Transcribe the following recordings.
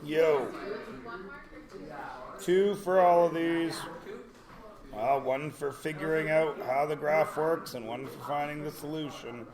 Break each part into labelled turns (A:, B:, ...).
A: Yo. 2 for all of these. Well, 1 for figuring out how the graph works and 1 for finding the solution.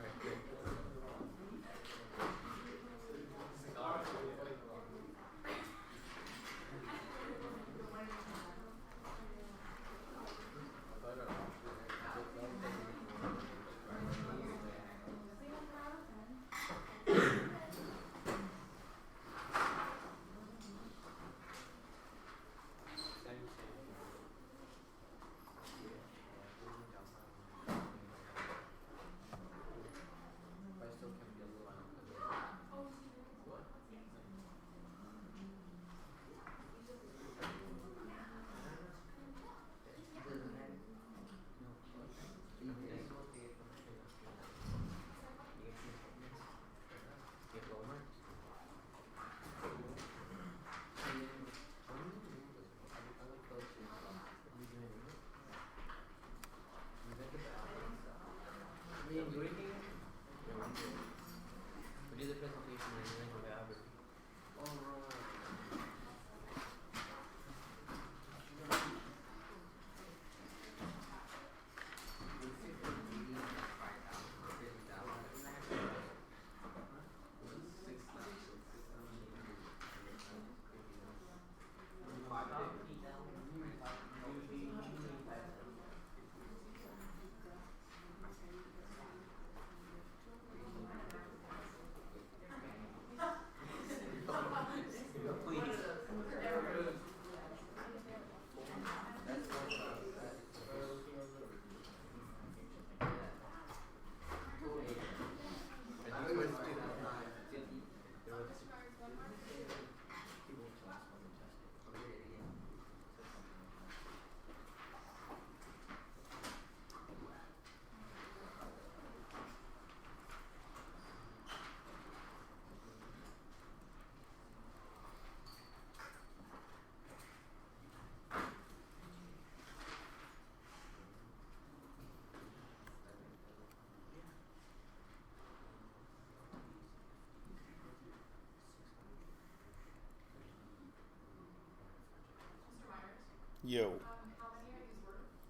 A: Yo.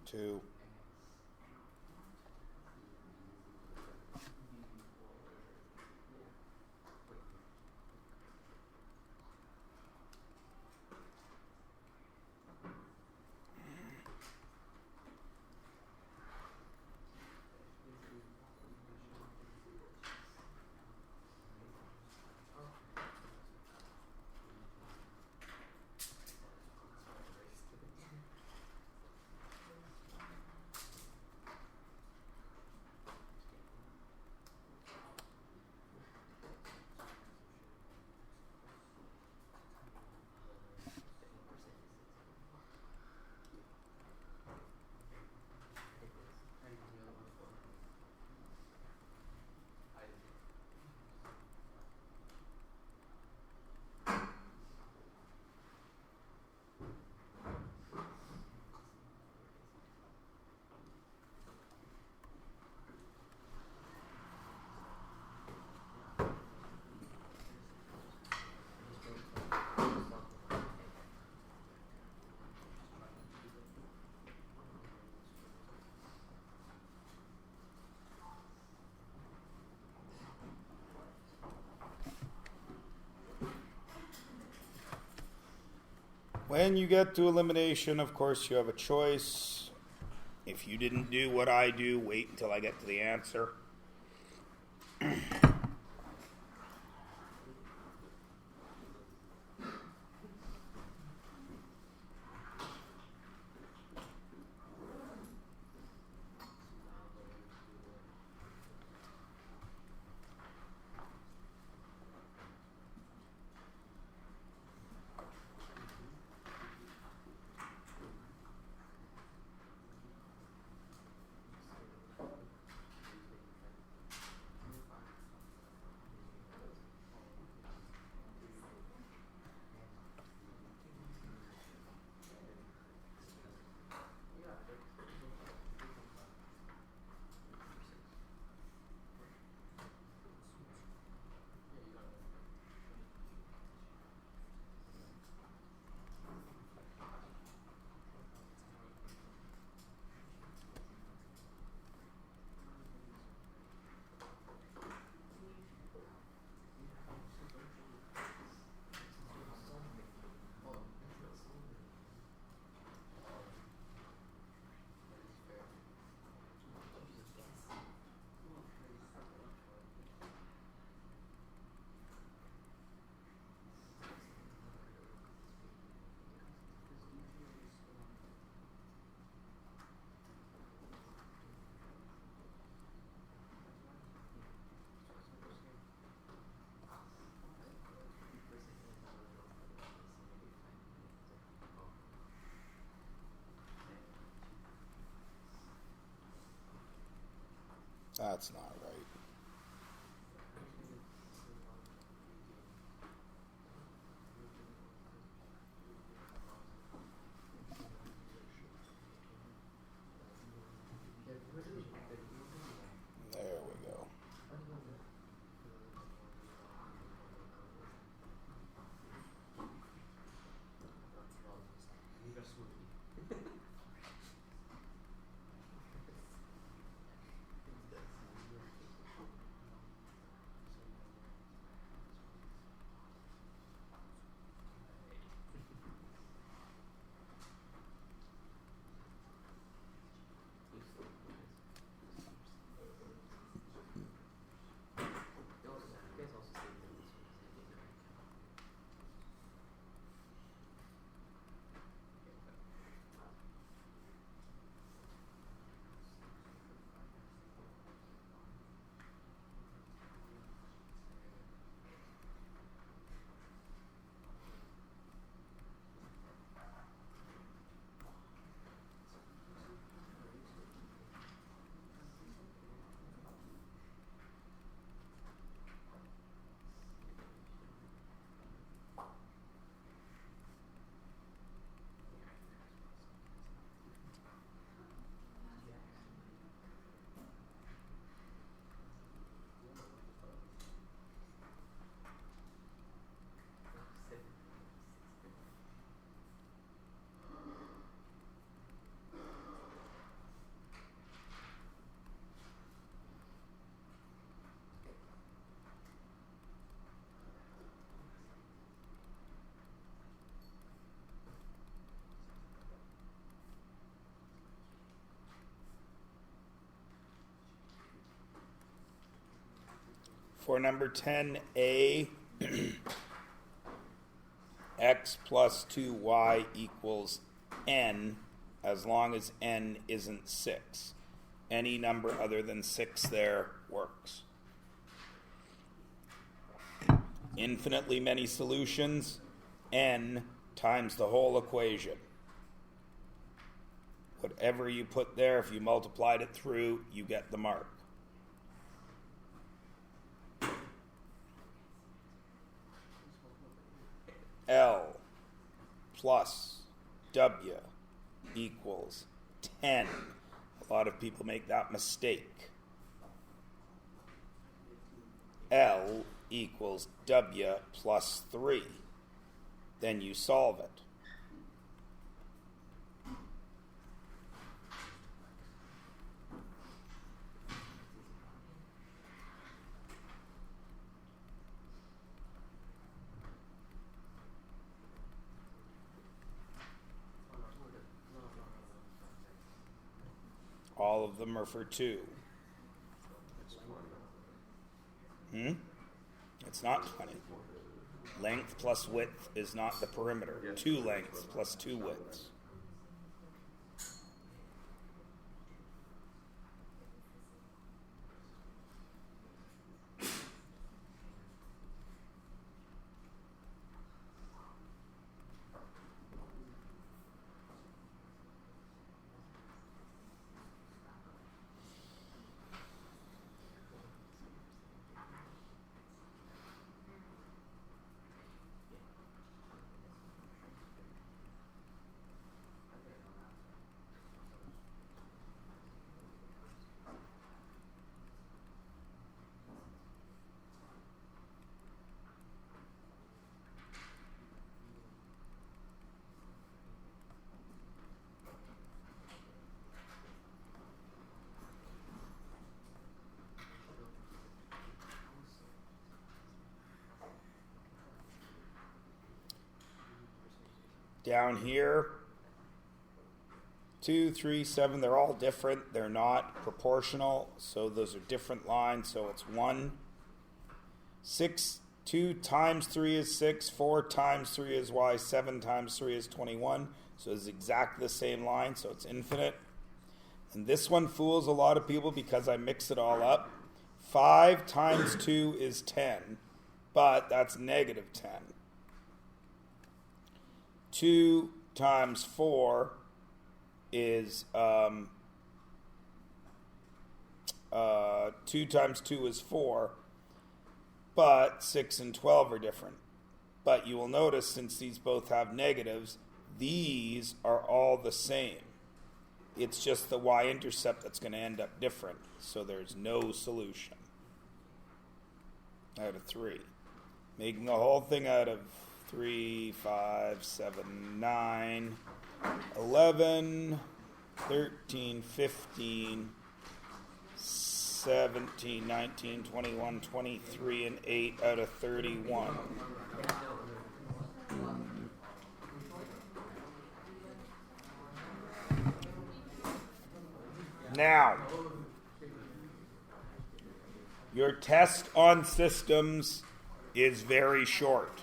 A: 2. When you get to elimination, of course, you have a choice. If you didn't do what I do, wait until I get to the answer. That's not right. There we go. For number 10a, x plus 2y equals n, as long as n isn't 6. Any number other than 6 there works. Infinitely many solutions, n times the whole equation. Whatever you put there, if you multiplied it through, you get the mark. L plus W equals 10. A lot of people make that mistake. L equals W plus 3. Then you solve it. All of them are for 2. It's not 20. Length plus width is not the perimeter. 2 lengths plus 2 widths. Down here, 2, 3, 7, they're all different. They're not proportional, so those are different lines. So it's 1, 6, 2 times 3 is 6, 4 times 3 is y, 7 times 3 is 21. So it's exactly the same line, so it's infinite. And this one fools a lot of people because I mix it all up. 5 times 2 is 10, but that's negative 10. 2 times 4 is 2 times 2 is 4, but 6 and 12 are different. But you will notice, since these both have negatives, these are all the same. It's just the y-intercept that's going to end up different. So there's no solution out of 3. Making the whole thing out of 3, 5, 7, 9, 11, 13, 15, 17, 19, 21, 23, and 8 out of 31. Now, your test on systems is very short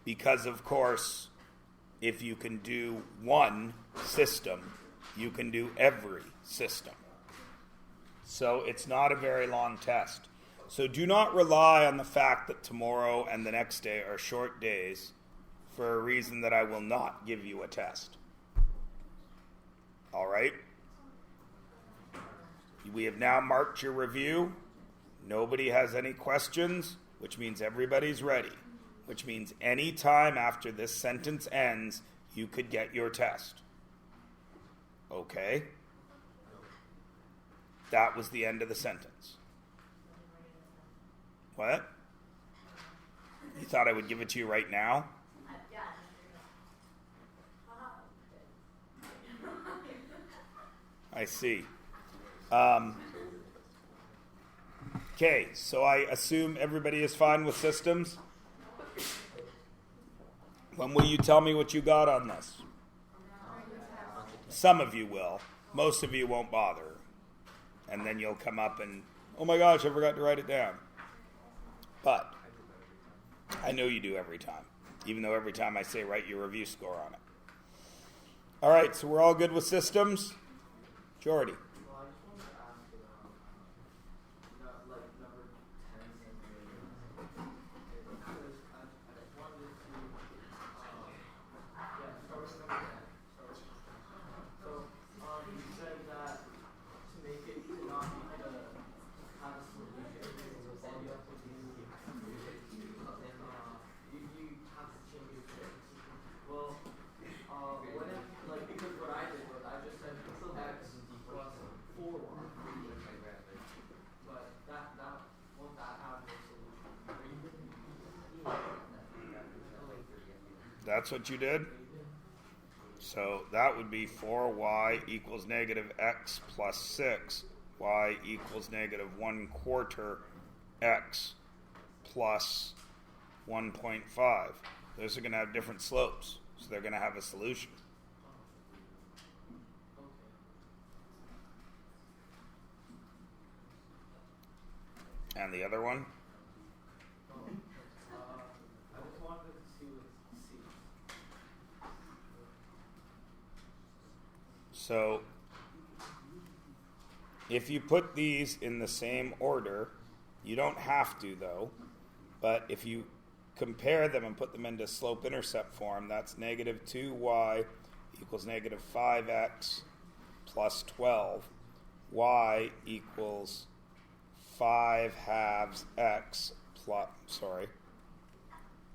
A: because, of course, if you can do one system, you can do every system. So it's not a very long test. So do not rely on the fact that tomorrow and the next day are short days for a reason that I will not give you a test. All right? We have now marked your review. Nobody has any questions, which means everybody's ready, which means any time after this sentence ends, you could get your test. Okay? That was the end of the sentence. What? You thought I would give it to you right now? I see. Okay, so I assume everybody is fine with systems? When will you tell me what you got on this? Some of you will. Most of you won't bother. And then you'll come up and, oh my gosh, I forgot to write it down. But I know you do every time, even though every time I say write your review score on it. All right, so we're all good with systems? Jordy. That's what you did? So that would be 4y equals negative x plus 6. Y equals negative 1/4 x plus 1.5. Those are going to have different slopes, so they're going to have a solution. And the other one? So, if you put these in the same order, you don't have to though, but if you compare them and put them into slope-intercept form, that's negative 2y equals negative 5x plus 12. Y equals 5 halves x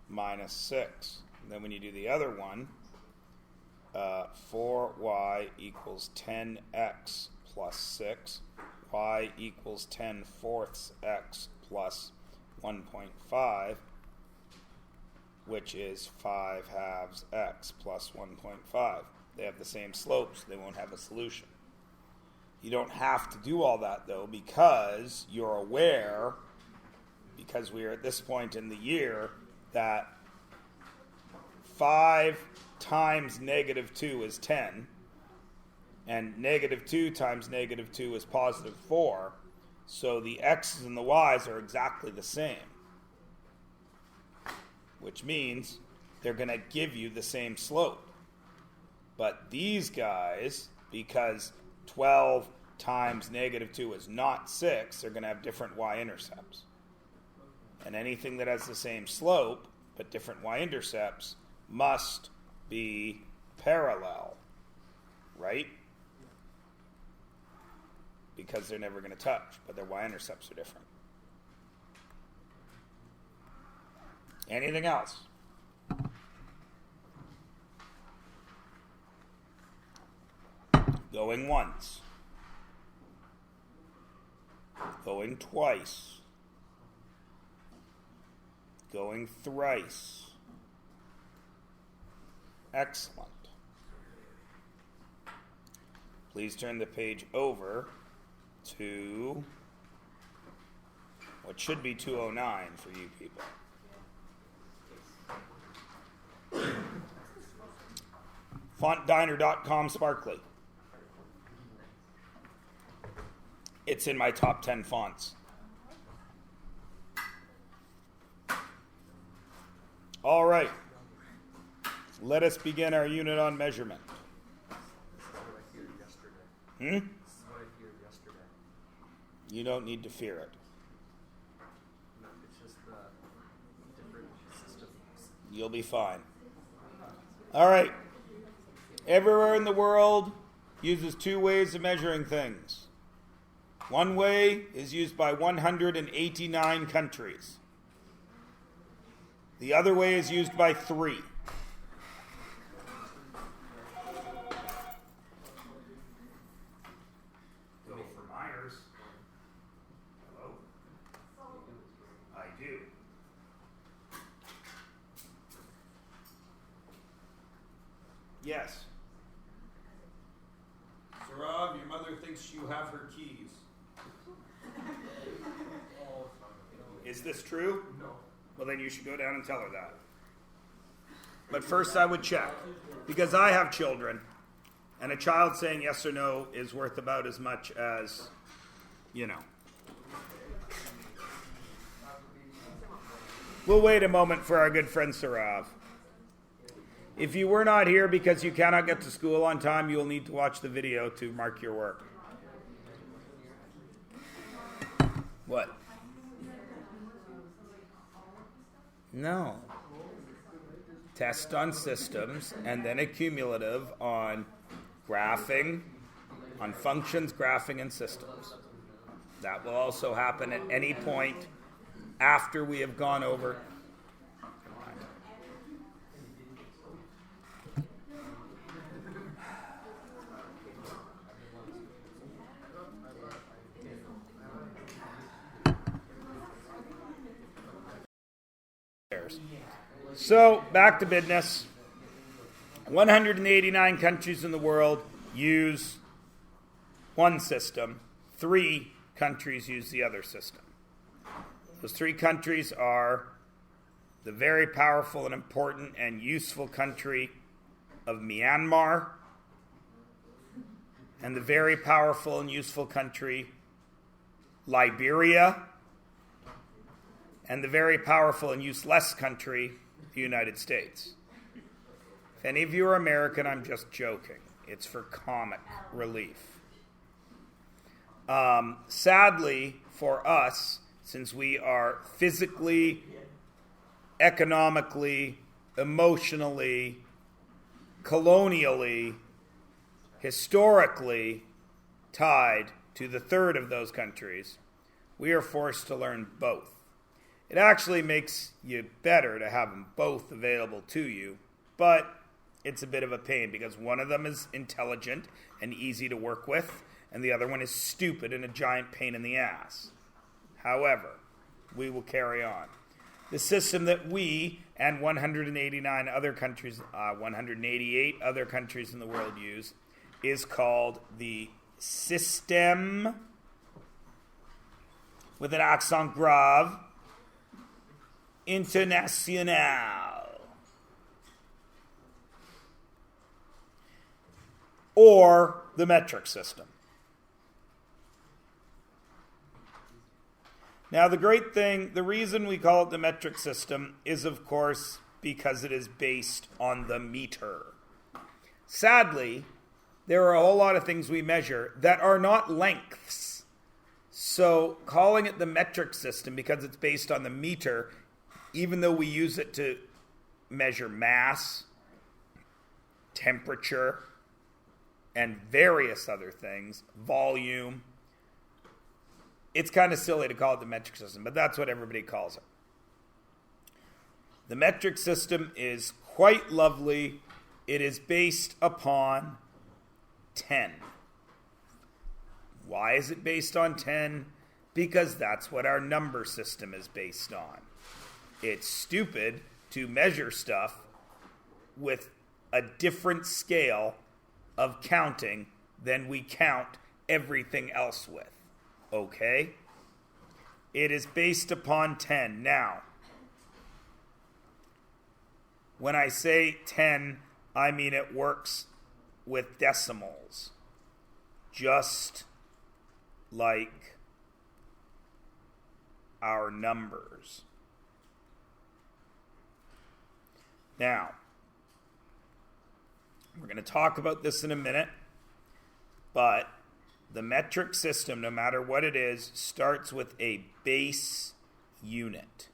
A: minus 6. And then when you do the other one, 4y equals 10x plus 6. Y equals 10/4 x plus 1.5, which is 5 halves x plus 1.5. They have the same slopes. They won't have a solution. You don't have to do all that, though, because you're aware, because we are at this point in the year, that 5 times negative 2 is 10, and negative 2 times negative 2 is positive 4, so the x's and the y's are exactly the same, which means they're going to give you the same slope. But these guys, because 12 times negative 2 is not 6, they're going to have different y-intercepts. And anything that has the same slope but different y-intercepts must be parallel, right? because they're never going to touch, but their y-intercepts are different. Anything else? Going once. Going twice. Going thrice. Excellent. Please turn the page over to what should be 209 for you people. Fontdiner.com sparkly. It's in my top 10 fonts. All right. Let us begin our unit on measurement. This is what I feared yesterday. You don't need to fear it.
B: No, it's just the different systems.
A: You'll be fine. All right. Everywhere in the world uses two ways of measuring things. One way is used by 189 countries. The other way is used by 3. Go for Myers. Hello? I do. Yes. Saurav, your mother thinks you have her keys. Is this true?
B: No.
A: Well, then you should go down and tell her that. But first I would check. Because I have children. And a child saying yes or no is worth about as much as, We'll wait a moment for our good friend Saurav. If you were not here because you cannot get to school on time, you will need to watch the video to mark your work. What? No. Test on systems, and then a cumulative on graphing, on functions, graphing, and systems. That will also happen at any point after we have gone over. So, back to business. 189 countries in the world use one system. 3 countries use the other system. Those 3 countries are the very powerful and important and useful country of Myanmar, and the very powerful and useful country Liberia, and the very powerful and useless country, the United States. If any of you are American, I'm just joking. It's for comic relief. Sadly, for us, since we are physically, economically, emotionally, colonially, historically tied to the third of those countries, we are forced to learn both. It actually makes you better to have them both available to you, but it's a bit of a pain because one of them is intelligent and easy to work with, and the other one is stupid and a giant pain in the ass. However, we will carry on. The system that we and 189 other countries, 188 other countries in the world use is called the Système, with an accent grave, International, or the metric system. Now, the great thing, the reason we call it the metric system is, of course, because it is based on the meter. Sadly, there are a whole lot of things we measure that are not lengths. So calling it the metric system because it's based on the meter, even though we use it to measure mass, temperature, and various other things, volume, It's kind of silly to call it the metric system, but that's what everybody calls it. The metric system is quite lovely. It is based upon 10. Why is it based on 10? Because that's what our number system is based on. It's stupid to measure stuff with a different scale of counting than we count everything else with. Okay? It is based upon 10. Now, when I say 10, I mean it works with decimals. Just like our numbers. Now, we're going to talk about this in a minute, but the metric system, no matter what it is, starts with a base unit.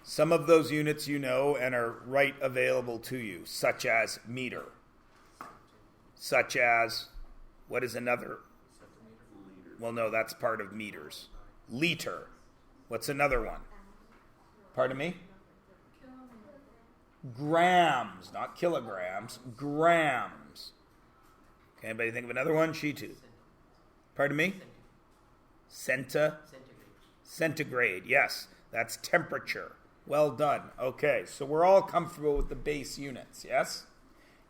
A: Some of those units you know and are right available to you, such as meter. Such as, what is another? Well, no, that's part of meters. Liter. What's another one? Pardon me? Grams, not kilograms. Grams. Okay, anybody think of another one? She too. Pardon me? Centigrade, yes. That's temperature. Well done. Okay, so we're all comfortable with the base units, yes?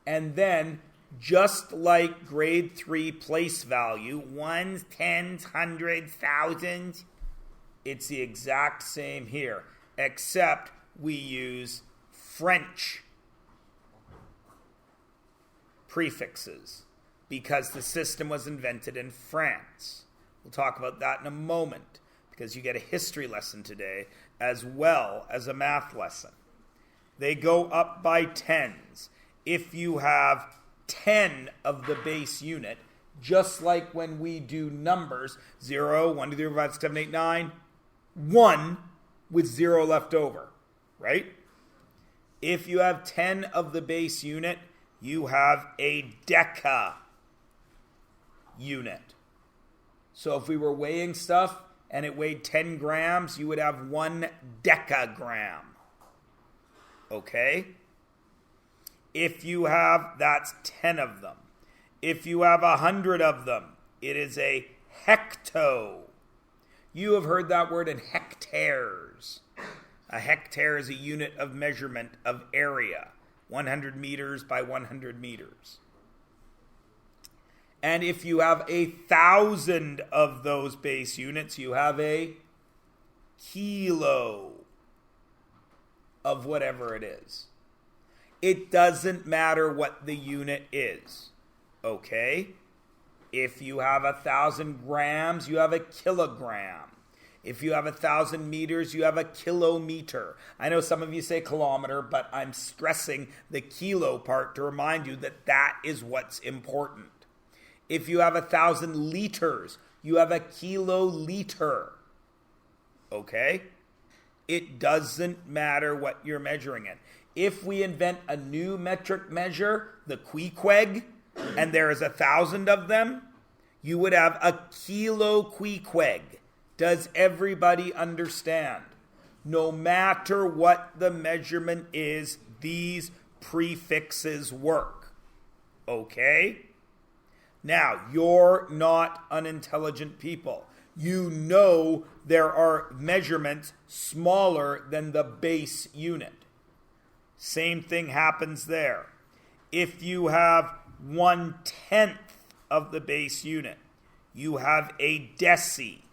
A: And then, just like grade 3 place value, ones, tens, hundreds, thousands, it's the exact same here, except we use French prefixes because the system was invented in France. We'll talk about that in a moment because you get a history lesson today as well as a math lesson. They go up by tens. If you have 10 of the base unit, just like when we do numbers, 0, 1, 2, 3, 4, 5, 6, 7, 8, 9, 1 with 0 left over, right? If you have 10 of the base unit, you have a deca unit. So if we were weighing stuff and it weighed 10 grams, you would have 1 decagram. Okay? If you have, that's 10 of them. If you have 100 of them, it is a hecto. You have heard that word in hectares. A hectare is a unit of measurement of area, 100 meters by 100 meters. And if you have 1,000 of those base units, you have a kilo of whatever it is. It doesn't matter what the unit is, okay? If you have 1,000 grams, you have a kilogram. If you have 1,000 meters, you have a kilometer. I know some of you say kilometer, but I'm stressing the kilo part to remind you that that is what's important. If you have 1,000 liters, you have a kiloliter. Okay? It doesn't matter what you're measuring in. If we invent a new metric measure, the queequeg, and there is 1,000 of them, you would have a kilo queequeg. Does everybody understand? No matter what the measurement is, these prefixes work. Okay? Now, you're not unintelligent people. You know there are measurements smaller than the base unit. Same thing happens there. If you have 1/10 of the base unit, you have a deci.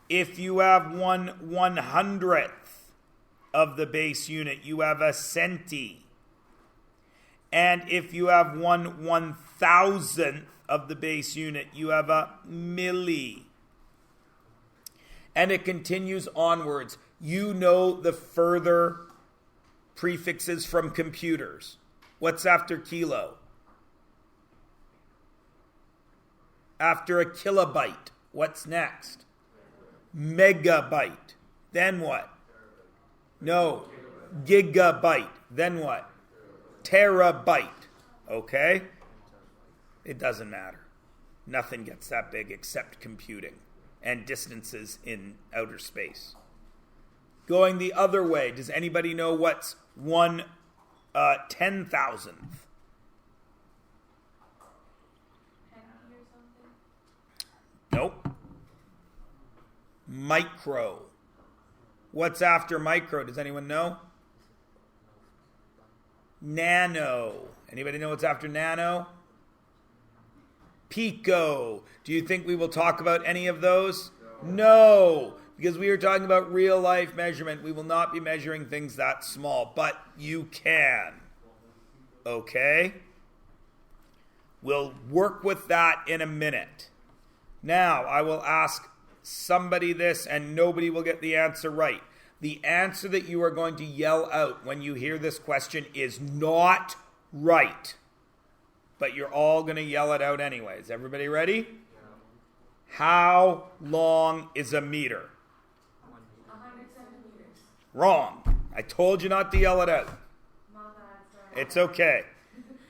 A: If you have 1/100th of the base unit, you have a centi. And if you have 1/1000th of the base unit, you have a milli. And it continues onwards. You know the further prefixes from computers. What's after kilo? After a kilobyte, what's next? Megabyte. Then what? No. Gigabyte. Then what? Terabyte. Okay? It doesn't matter. Nothing gets that big except computing and distances in outer space. Going the other way, does anybody know what's 1/10,000th? Nope. Micro. What's after micro? Does anyone know? Nano. Anybody know what's after nano? Pico. Do you think we will talk about any of those? No, because we are talking about real life measurement. We will not be measuring things that small, but you can. Okay? We'll work with that in a minute. Now, I will ask somebody this, and nobody will get the answer right. The answer that you are going to yell out when you hear this question is not right. But you're all going to yell it out anyways. Everybody ready? Yeah. How long is a meter?
C: 100 centimeters.
A: Wrong. I told you not to yell it out. It's okay.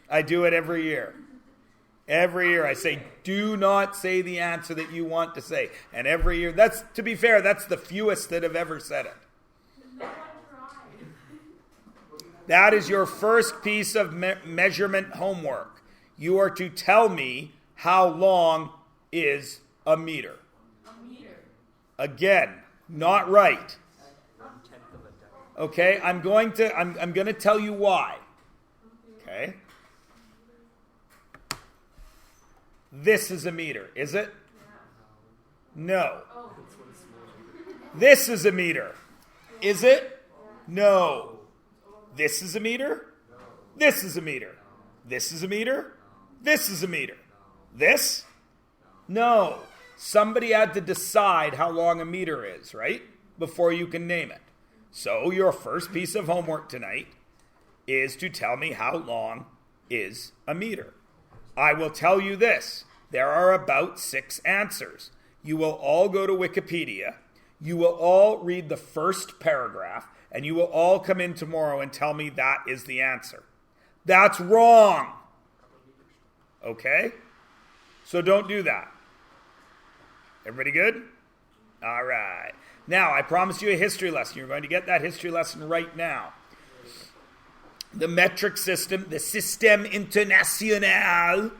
A: I do it every year. Every year I say, do not say the answer that you want to say. And every year, that's, to be fair, that's the fewest that have ever said it.
C: No one tried.
A: That is your first piece of measurement homework. You are to tell me how long is a meter.
C: A meter.
A: Again, not right. Okay, I'm going to tell you why. Okay? This is a meter, is it? No. This is a meter. Is it? No. This is a meter? This is a meter. This is a meter? This is a meter. This? No. Somebody had to decide how long a meter is, right? Before you can name it. So your first piece of homework tonight is to tell me how long is a meter. I will tell you this. There are about 6 answers. You will all go to Wikipedia. You will all read the first paragraph, and you will all come in tomorrow and tell me that is the answer. That's wrong. Okay? So don't do that. Everybody good? All right. Now, I promised you a history lesson. You're going to get that history lesson right now. The metric system, the Système International,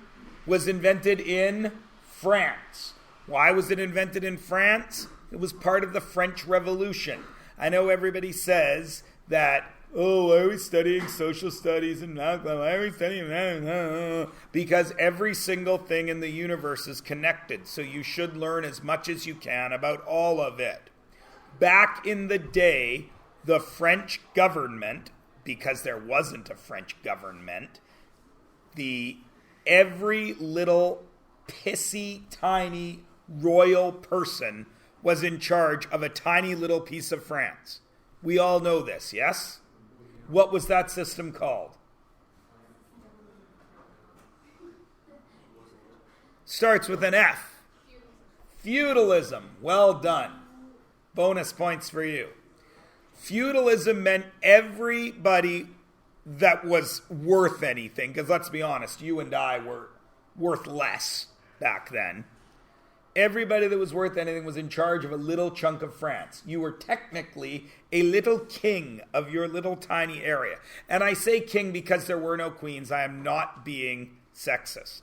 A: was invented in France. Why was it invented in France? It was part of the French Revolution. I know everybody says that, oh, why are we studying social studies and why are we studying that? Because every single thing in the universe is connected, so you should learn as much as you can about all of it. Back in the day, the French government, because there wasn't a French government, every little pissy, tiny royal person was in charge of a tiny little piece of France. We all know this, yes? What was that system called? Starts with an F. Feudalism. Well done. Bonus points for you. Feudalism meant everybody that was worth anything, because let's be honest, you and I were worth less back then. Everybody that was worth anything was in charge of a little chunk of France. You were technically a little king of your little tiny area. And I say king because there were no queens. I am not being sexist.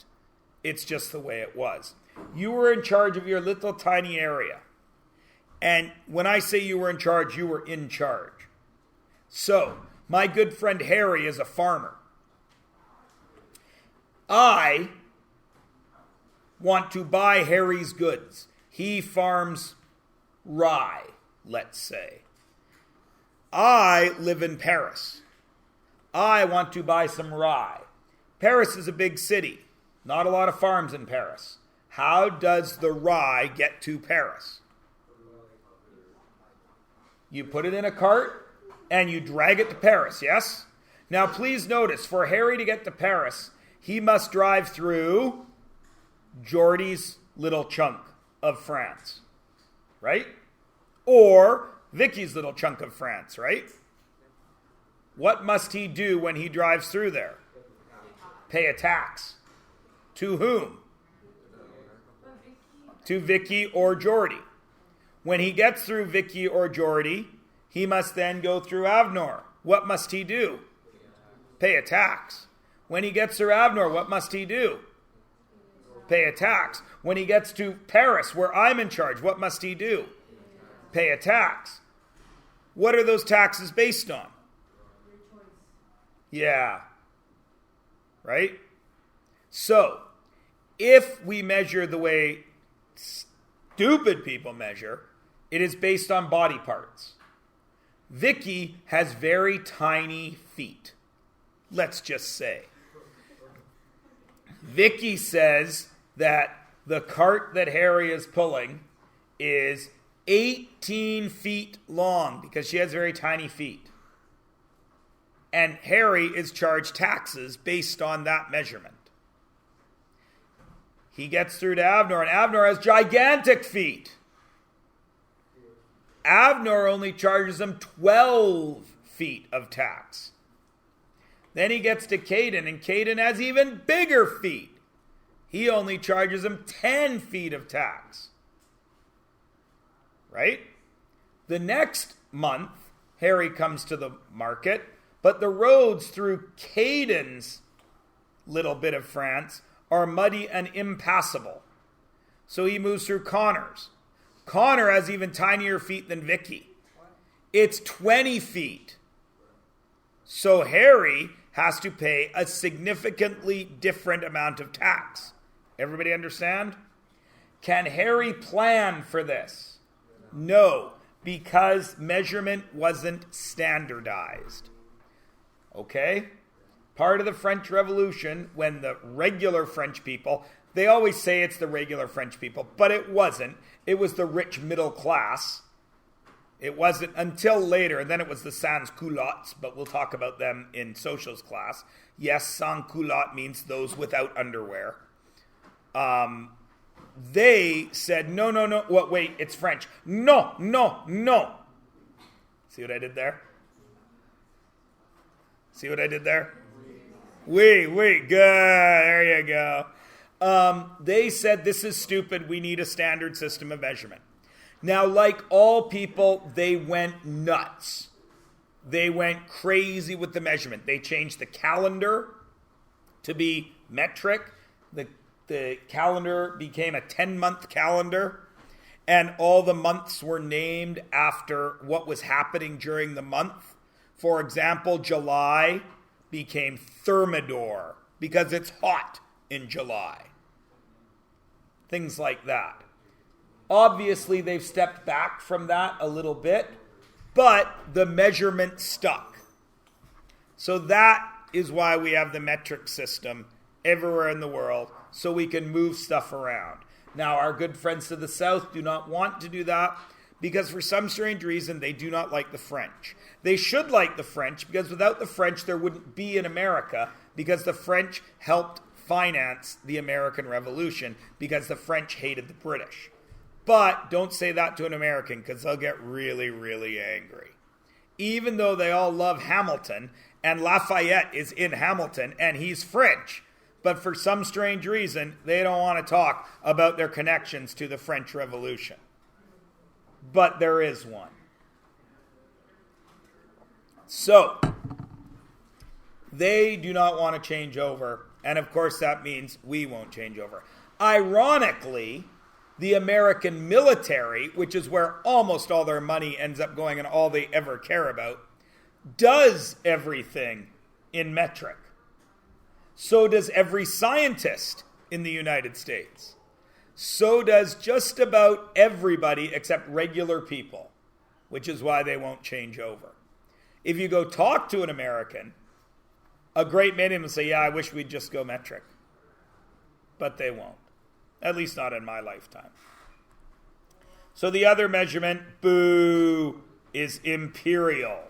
A: It's just the way it was. You were in charge of your little tiny area. And when I say you were in charge, you were in charge. So, my good friend Harry is a farmer. I want to buy Harry's goods. He farms rye, let's say. I live in Paris. I want to buy some rye. Paris is a big city. Not a lot of farms in Paris. How does the rye get to Paris? You put it in a cart and you drag it to Paris, yes? Now please notice, for Harry to get to Paris, he must drive through Geordie's little chunk of France, right? Or Vicky's little chunk of France, right? What must he do when he drives through there? Pay a tax. To whom? to Vicky or Geordie. When he gets through Vicky or Geordie, he must then go through Avnor. What must he do? Pay a tax. When he gets through Avnor, what must he do? Pay a tax. When he gets to Paris, where I'm in charge, what must he do? Pay a tax. What are those taxes based on? Yeah. Right? So, if we measure the way stupid people measure, it is based on body parts. Vicky has very tiny feet. Let's just say. Vicky says that the cart that Harry is pulling is 18 feet long because she has very tiny feet. And Harry is charged taxes based on that measurement. He gets through to Avnor, and Avnor has gigantic feet. Avnor only charges him 12 feet of tax. Then he gets to Caden, and Caden has even bigger feet. He only charges him 10 feet of tax. Right? The next month, Harry comes to the market, but the roads through Caden's little bit of France are muddy and impassable. So he moves through Connor's. Connor has even tinier feet than Vicky. It's 20 feet. So Harry has to pay a significantly different amount of tax. Everybody understand? Can Harry plan for this? No, because measurement wasn't standardized. Okay? Part of the French Revolution, when the regular French people, they always say it's the regular French people, but it wasn't. It was the rich middle class. It wasn't until later, and then it was the sans-culottes, but we'll talk about them in socials class. Yes, sans-culotte means those without underwear. They said, no. Wait, it's French. No. See what I did there? Oui, good. There you go. They said, this is stupid. We need a standard system of measurement. Now, like all people, they went nuts. They went crazy with the measurement. They changed the calendar to be metric. The calendar became a 10-month calendar, and all the months were named after what was happening during the month. For example, July became Thermidor because it's hot in July. Things like that. Obviously, they've stepped back from that a little bit, but the measurement stuck. So that is why we have the metric system everywhere in the world, so we can move stuff around. Now, our good friends to the south do not want to do that because for some strange reason, they do not like the French. They should like the French because without the French, there wouldn't be an America because the French helped finance the American Revolution because the French hated the British. But don't say that to an American because they'll get really, really angry. Even though they all love Hamilton, and Lafayette is in Hamilton, and he's French, but for some strange reason, they don't want to talk about their connections to the French Revolution. But there is one. So, they do not want to change over, and of course that means we won't change over. Ironically, the American military, which is where almost all their money ends up going and all they ever care about, does everything in metric. So does every scientist in the United States. So does just about everybody except regular people, which is why they won't change over. If you go talk to an American, a great many of them will say, yeah, I wish we'd just go metric. But they won't. At least not in my lifetime. So the other measurement, boo, is imperial.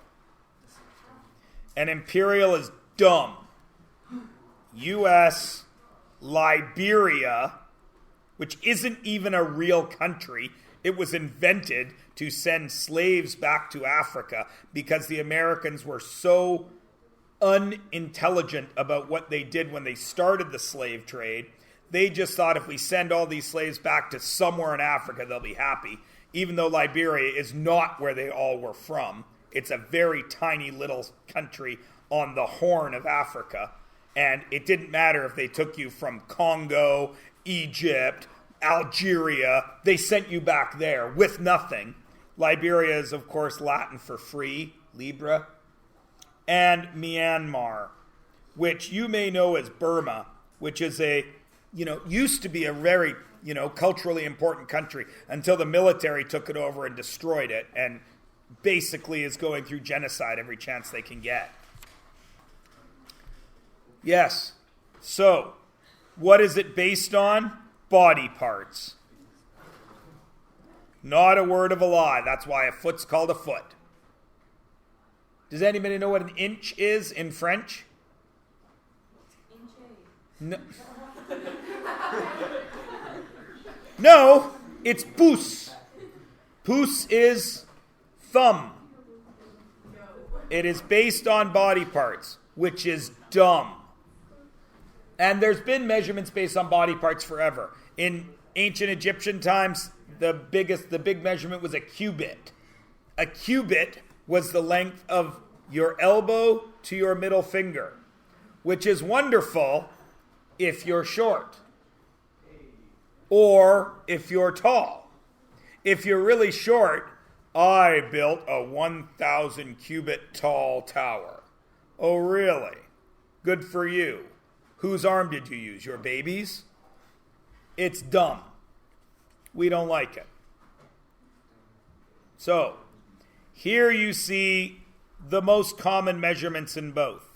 A: And imperial is dumb. U.S., Liberia, which isn't even a real country. It was invented to send slaves back to Africa because the Americans were so unintelligent about what they did when they started the slave trade they just thought if we send all these slaves back to somewhere in Africa, they'll be happy, even though Liberia is not where they all were from. It's a very tiny little country on the Horn of Africa, and it didn't matter if they took you from Congo, Egypt, Algeria, they sent you back there with nothing. Liberia is, of course, Latin for free, Libra, and Myanmar, which you may know as Burma, which is used to be a very, culturally important country until the military took it over and destroyed it, and basically is going through genocide every chance they can get. Yes. So, what is it based on? Body parts. Not a word of a lie. That's why a foot's called a foot. Does anybody know what an inch is in French? No, no, it's pouce. Pouce is thumb. It is based on body parts, which is dumb. And there's been measurements based on body parts forever. In ancient Egyptian times, the big measurement was a cubit. A cubit was the length of your elbow to your middle finger, which is wonderful if you're short or if you're tall. If you're really short, I built a 1,000 cubit tall tower. Oh, really? Good for you. Whose arm did you use? Your baby's? It's dumb. We don't like it. So, here you see the most common measurements in both.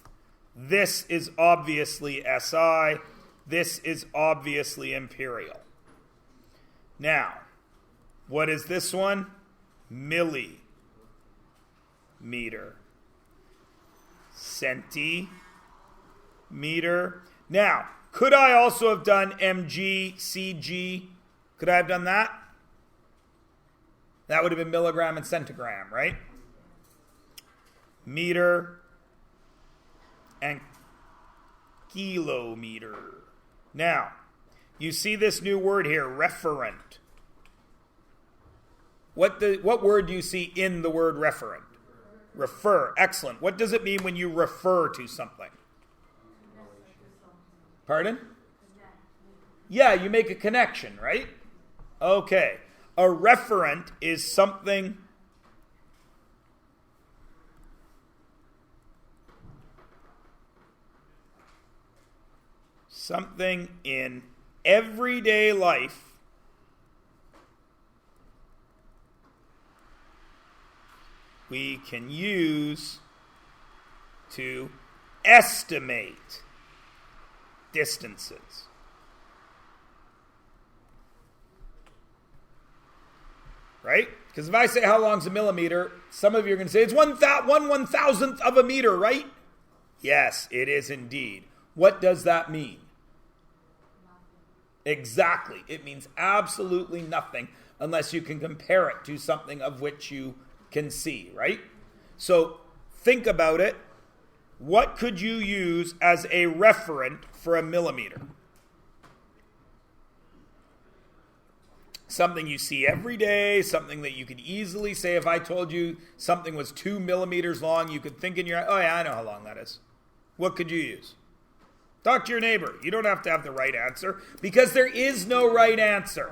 A: This is obviously SI. This is obviously Imperial. Now, what is this one? Millimeter. Centimeter. Now, could I also have done mg, cg? Could I have done that? That would have been milligram and centigram, right? Meter and kilometer. Now, you see this new word here, referent. What word do you see in the word referent? Refer. Excellent. What does it mean when you refer to something? Pardon? Yeah, you make a connection, right? Okay. A referent is something in everyday life we can use to estimate distances. Right? Because if I say how long's a millimeter, some of you are going to say it's 1/1000th of a meter, right? Yes, it is indeed. What does that mean? Exactly. It means absolutely nothing unless you can compare it to something of which you can see, right? So think about it. What could you use as a referent for a millimeter? Something you see every day, something that you could easily say, if I told you something was 2 millimeters long, you could think in your, oh yeah, I know how long that is. What could you use? Talk to your neighbor. You don't have to have the right answer because there is no right answer.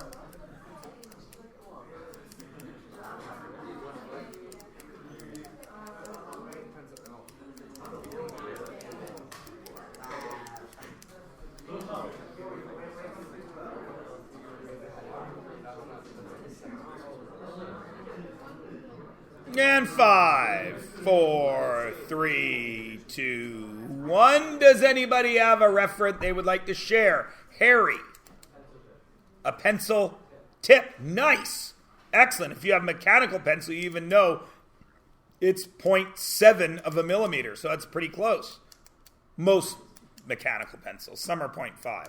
A: And 5, 4, 3, 2, 1. Does anybody have a referent they would like to share? Harry. A pencil tip. Nice. Excellent. If you have a mechanical pencil, you even know it's 0.7 of a millimeter. So that's pretty close. Most mechanical pencils. Some are 0.5.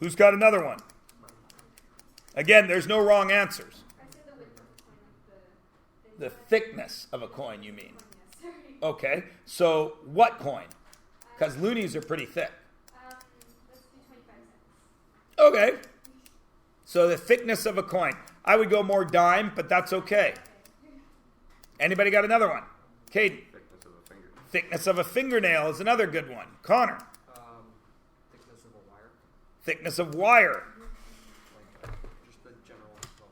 A: Who's got another one? Again, there's no wrong answers. The thickness of a coin, you mean? Okay, so what coin? Because loonies are pretty thick.
C: Let's do 25 cents.
A: Okay. So the thickness of a coin. I would go more dime, but that's okay. Anybody got another one? Caden.
B: Thickness of a finger.
A: Thickness of a fingernail is another good one. Connor.
B: Thickness of a wire.
A: Thickness of wire.
B: Like just the general cable.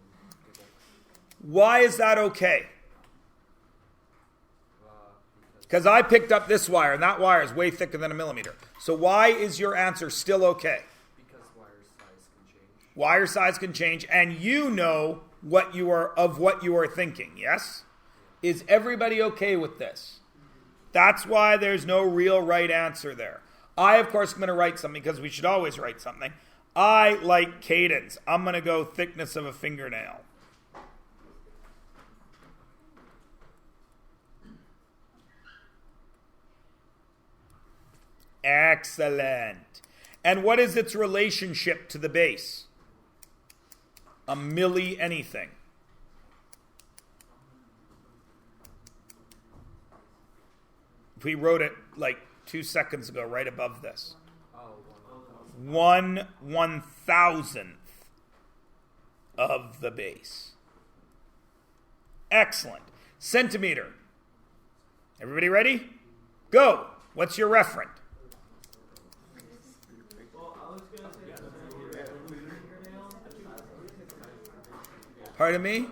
A: Why is that okay?
B: Because
A: Because I picked up this wire, and that wire is way thicker than a millimeter. So why is your answer still okay?
B: wire size can change.
A: Wire size can change, and you know what you are thinking, yes? Is everybody okay with this? That's why there's no real right answer there. I, of course, am going to write something because we should always write something. I like cadence. I'm going to go thickness of a fingernail. Excellent. And what is its relationship to the base? A milli anything. We wrote it like 2 seconds ago, right above this.
B: Oh,
A: 1/1000th of the base. Excellent. Centimeter. Everybody ready? Go. What's your referent? Pardon me?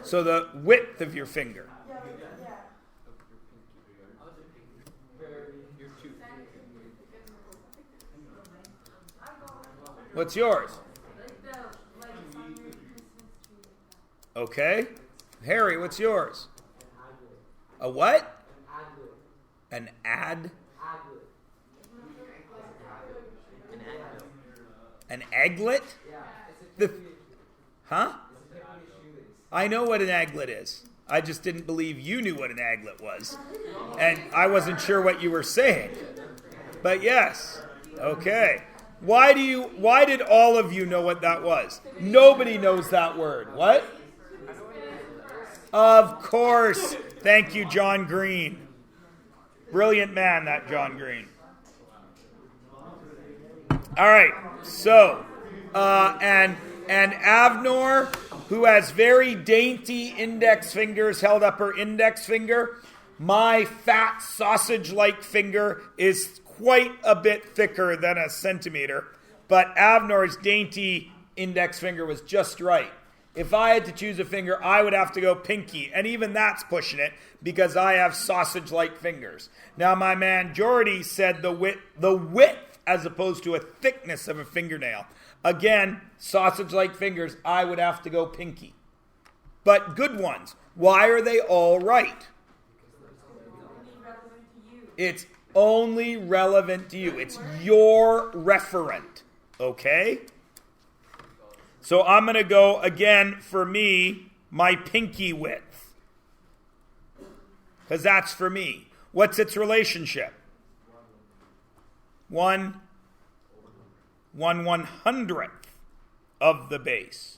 A: So the width of your finger. What's yours? Okay. Harry, what's yours? A what? An ad? An aglet? Huh? I know what an aglet is. I just didn't believe you knew what an aglet was. And I wasn't sure what you were saying. But yes. Okay. Why did all of you know what that was? Nobody knows that word. What? Of course. Thank you, John Green. Brilliant man, that John Green. All right. So, and Avnor, who has very dainty index fingers, held up her index finger. My fat sausage-like finger is quite a bit thicker than a centimeter, but Avnor's dainty index finger was just right. If I had to choose a finger, I would have to go pinky, and even that's pushing it because I have sausage-like fingers. Now, my man Jordy said the width as opposed to a thickness of a fingernail. Again, sausage-like fingers, I would have to go pinky. But good ones. Why are they all right? It's only relevant to you. It's your referent. Okay? So I'm going to go, again, for me, my pinky width. Because that's for me. What's its relationship? 1/100th of the base.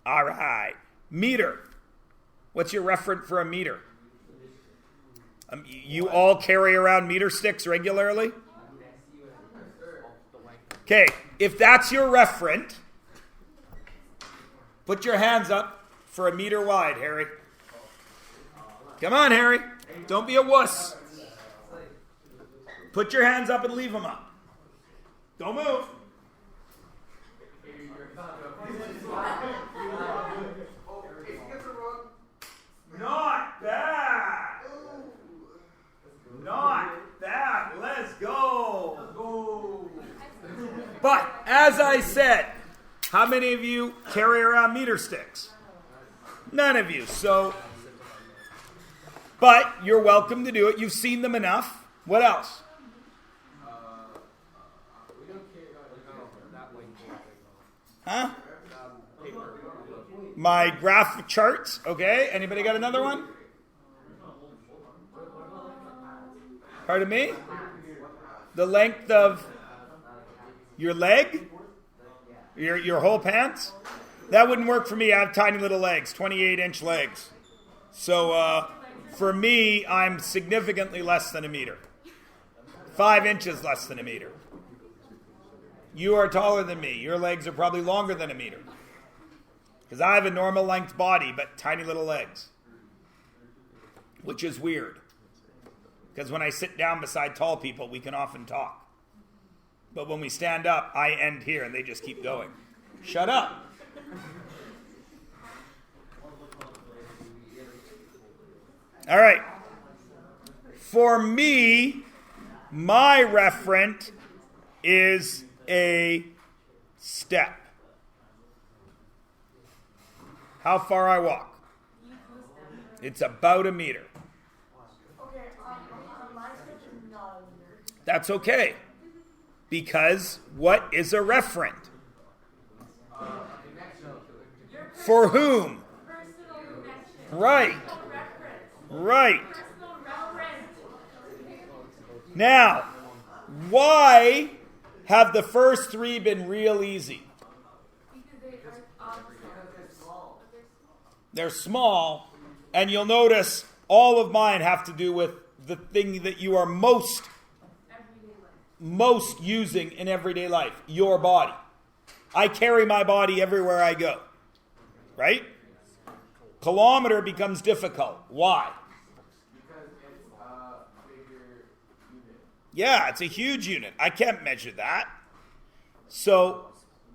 A: All right. Meter. What's your referent for a meter? You all carry around meter sticks regularly? Okay, if that's your referent, put your hands up for a meter wide, Harry. Come on, Harry. Don't be a wuss. Put your hands up and leave them up. Don't move. Not bad. Not bad. Let's go. But, as I said, how many of you carry around meter sticks? None of you. So, but you're welcome to do it. You've seen them enough. What else? Huh? My graph charts. Okay. Anybody got another one? Pardon me? The length of your leg? Your whole pants? That wouldn't work for me. I have tiny little legs, 28-inch legs. So For me, I'm significantly less than a meter. 5 inches less than a meter. You are taller than me. Your legs are probably longer than a meter. Because I have a normal length body, but tiny little legs. Which is weird. Because when I sit down beside tall people, we can often talk. But when we stand up, I end here and they just keep going. Shut up. All right. For me, my referent is a step. How far I walk. It's about a meter.
C: Okay, on my section, not a meter.
A: That's okay. Because what is a referent? For whom?
C: Personal connection.
A: Right.
C: Personal reference.
A: Right.
C: Personal reference.
A: Now, why have the first 3 been real easy?
C: Because they are small.
A: They're small, and you'll notice all of mine have to do with the thing that you are most using in everyday life, your body. I carry my body everywhere I go, right? Kilometer becomes difficult. Why?
D: Because it's a bigger unit.
A: Yeah, it's a huge unit. I can't measure that. So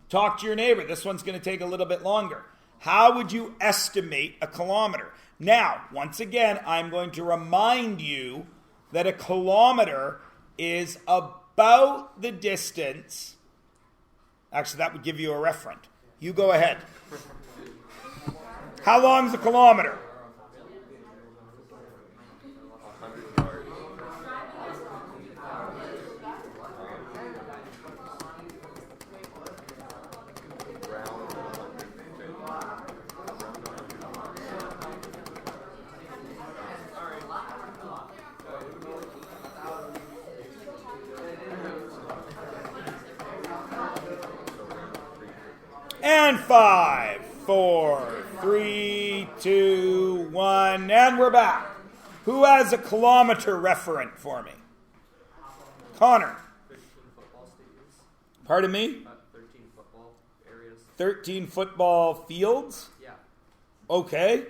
A: talk to your neighbor. This one's going to take a little bit longer. How would you estimate a kilometer? Now, once again, I'm going to remind you that a kilometer is about the distance. Actually, that would give you a referent. You go ahead. How long is a kilometer? And 5, 4, 3, 2, 1, and we're back. Who has a kilometer referent for me? Connor.
B: 13 football stadiums.
A: Pardon me?
B: 13 football areas.
A: 13 football fields?
B: Yeah.
A: Okay.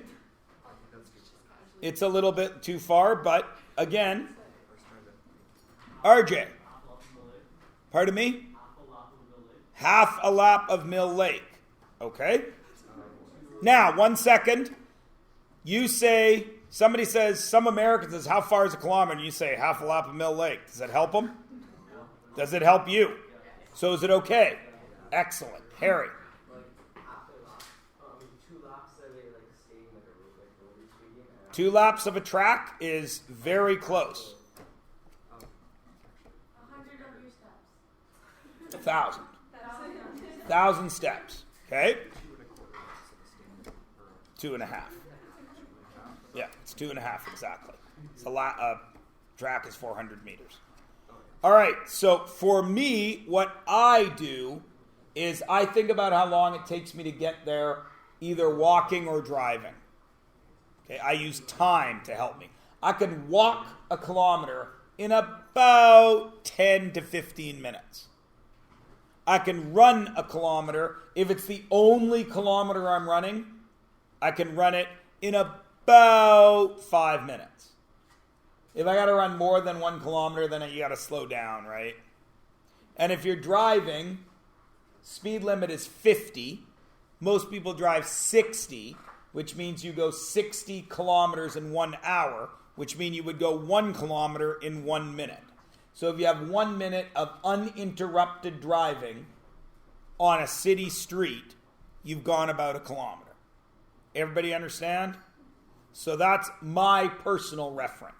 B: That's good.
A: It's a little bit too far, but again, RJ. Pardon me? Half a lap of Mill Lake. Okay? Now, 1 second. You say, somebody says, some American says, how far is a kilometer? And you say, half a lap of Mill Lake. Does that help them? Does it help you? So is it okay? Excellent. Harry. 2 laps of a track is very close.
C: 100 of your steps.
A: 1,000. 1,000 steps. Okay? 2.5. Yeah, it's 2.5 exactly. It's track is 400 meters. All right, so for me, what I do is I think about how long it takes me to get there, either walking or driving. Okay, I use time to help me. I can walk a kilometer in about 10 to 15 minutes. I can run a kilometer. If it's the only kilometer I'm running, I can run it in about 5 minutes. If I got to run more than 1 kilometer, then you got to slow down, right? And if you're driving, speed limit is 50. Most people drive 60, which means you go 60 kilometers in 1 hour, which means you would go 1 kilometer in 1 minute. So if you have 1 minute of uninterrupted driving on a city street, you've gone about a kilometer. Everybody understand? So that's my personal reference.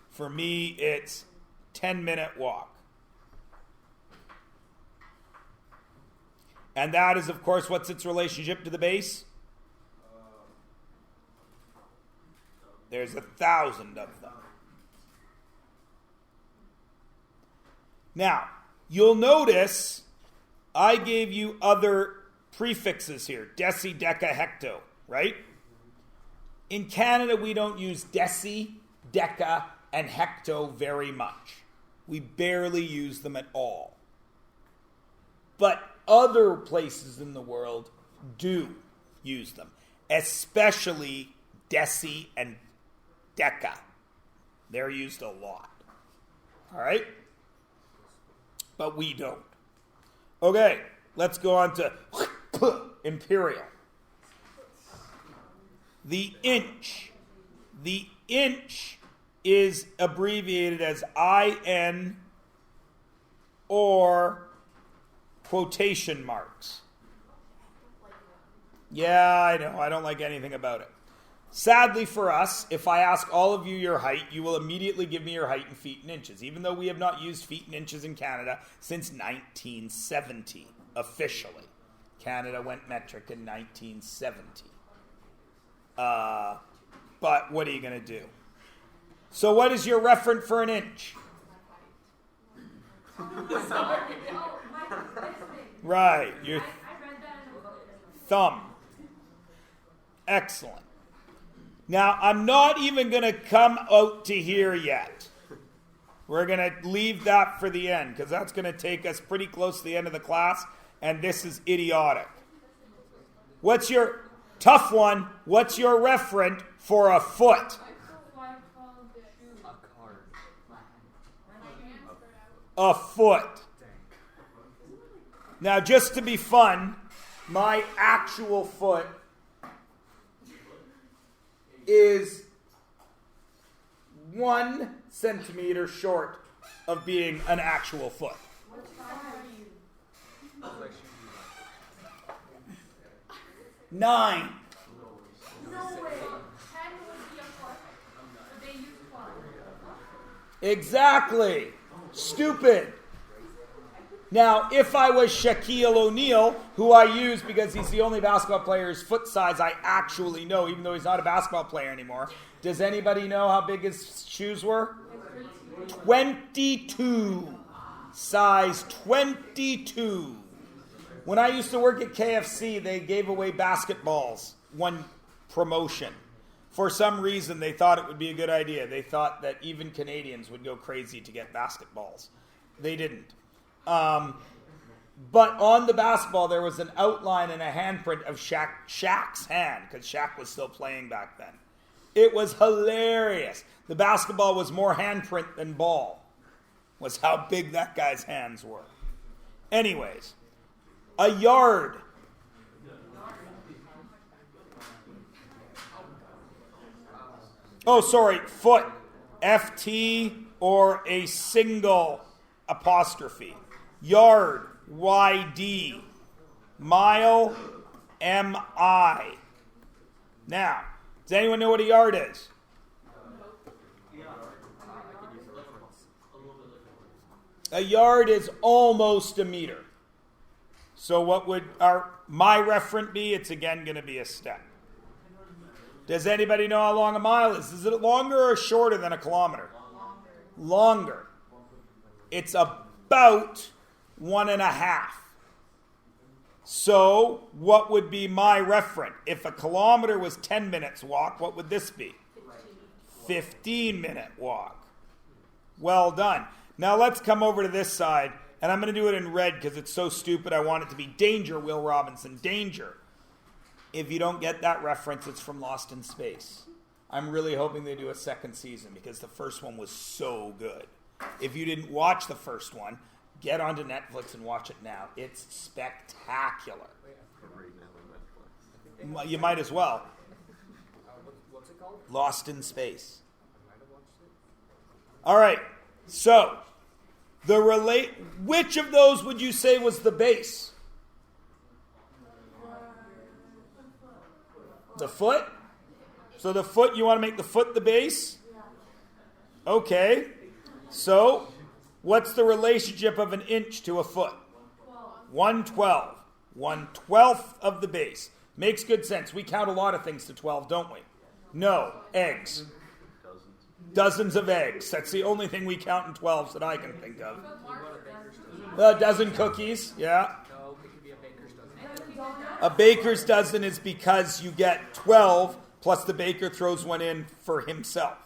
A: For me, it's 10-minute walk. And that is, of course, what's its relationship to the base? There's 1,000 of them. Now, you'll notice I gave you other prefixes here. Deci, deca, hecto, right? In Canada, we don't use deci, deca, and hecto very much. We barely use them at all. But other places in the world do use them, especially deci and deca. They're used a lot. All right? But we don't. Okay, let's go on to Imperial. The inch. The inch is abbreviated as IN or quotation marks. Yeah, I know. I don't like anything about it. Sadly for us, if I ask all of you your height, you will immediately give me your height in feet and inches, even though we have not used feet and inches in Canada since 1970, officially. Canada went metric in 1970. But what are you going to do? So what is your referent for an inch? Right, your thumb. Excellent. Now, I'm not even going to come out to here yet. We're going to leave that for the end, because that's going to take us pretty close to the end of the class, and this is idiotic. What's your, tough one, what's your referent for a foot? A foot. Now, just to be fun, my actual foot is 1 centimeter short of being an actual foot. Nine.
C: No way. 10 would be a foot. So they use 12.
A: Exactly. Stupid. Now, if I was Shaquille O'Neal, who I use because he's the only basketball player's foot size I actually know, even though he's not a basketball player anymore, does anybody know how big his shoes were? 22. Size 22. When I used to work at KFC, they gave away basketballs, one promotion. For some reason, they thought it would be a good idea. They thought that even Canadians would go crazy to get basketballs. They didn't. But on the basketball, there was an outline and a handprint of Shaq's hand, because Shaq was still playing back then. It was hilarious. The basketball was more handprint than ball, was how big that guy's hands were. Anyways, a yard. Oh, sorry, foot. FT or a single apostrophe. Yard, YD. Mile, MI. Now, does anyone know what a yard is? A yard is almost a meter. So what would my referent be? It's again going to be a step. Does anybody know how long a mile is? Is it longer or shorter than a kilometer? Longer. It's about 1.5. So what would be my referent? If a kilometer was 10 minutes walk, what would this be? 15-minute walk. Well done. Now let's come over to this side, and I'm going to do it in red because it's so stupid. I want it to be danger, Will Robinson, danger. If you don't get that reference, it's from Lost in Space. I'm really hoping they do a second season because the first one was so good. If you didn't watch the first one, get onto Netflix and watch it now. It's spectacular. You might as well.
B: What's it called?
A: Lost in Space. All right. So, which of those would you say was the base? The foot? So the foot, you want to make the foot the base? Okay. So, what's the relationship of an inch to a foot? 1/12. 1/12 of the base. Makes good sense. We count a lot of things to 12, don't we? No. Eggs. Dozens of eggs. That's the only thing we count in 12s that I can think of. A dozen cookies, yeah.
B: No, it could be a baker's dozen.
A: A baker's dozen is because you get 12 plus the baker throws one in for himself.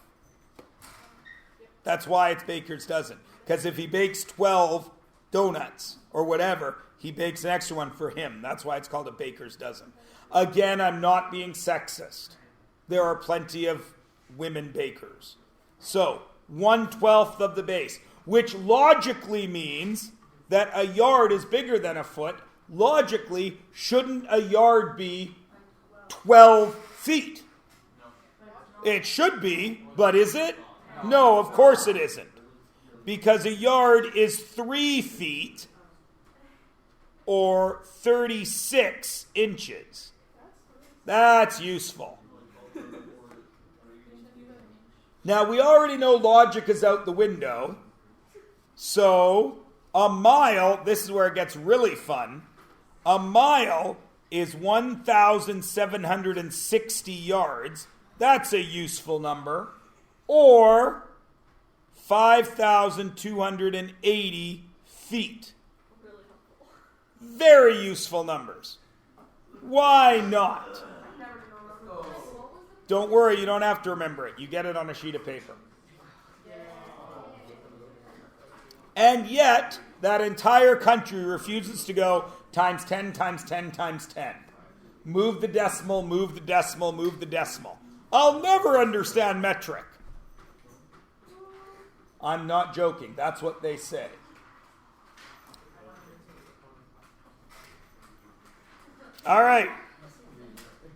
A: That's why it's baker's dozen. Because if he bakes 12 donuts or whatever, he bakes an extra one for him. That's why it's called a baker's dozen. Again, I'm not being sexist. There are plenty of women bakers. So, 1/12 of the base, which logically means that a yard is bigger than a foot. Logically, shouldn't a yard be 12 feet? It should be, but is it? No, of course it isn't. Because a yard is 3 feet or 36 inches. That's useful. Now, we already know logic is out the window. So, a mile, this is where it gets really fun. A mile is 1,760 yards. That's a useful number. Or 5,280 feet. Very useful numbers. Why not? Don't worry, you don't have to remember it. You get it on a sheet of paper. And yet, that entire country refuses to go times 10, times 10, times 10. Move the decimal, move the decimal, move the decimal. I'll never understand metric. I'm not joking. That's what they say. All right.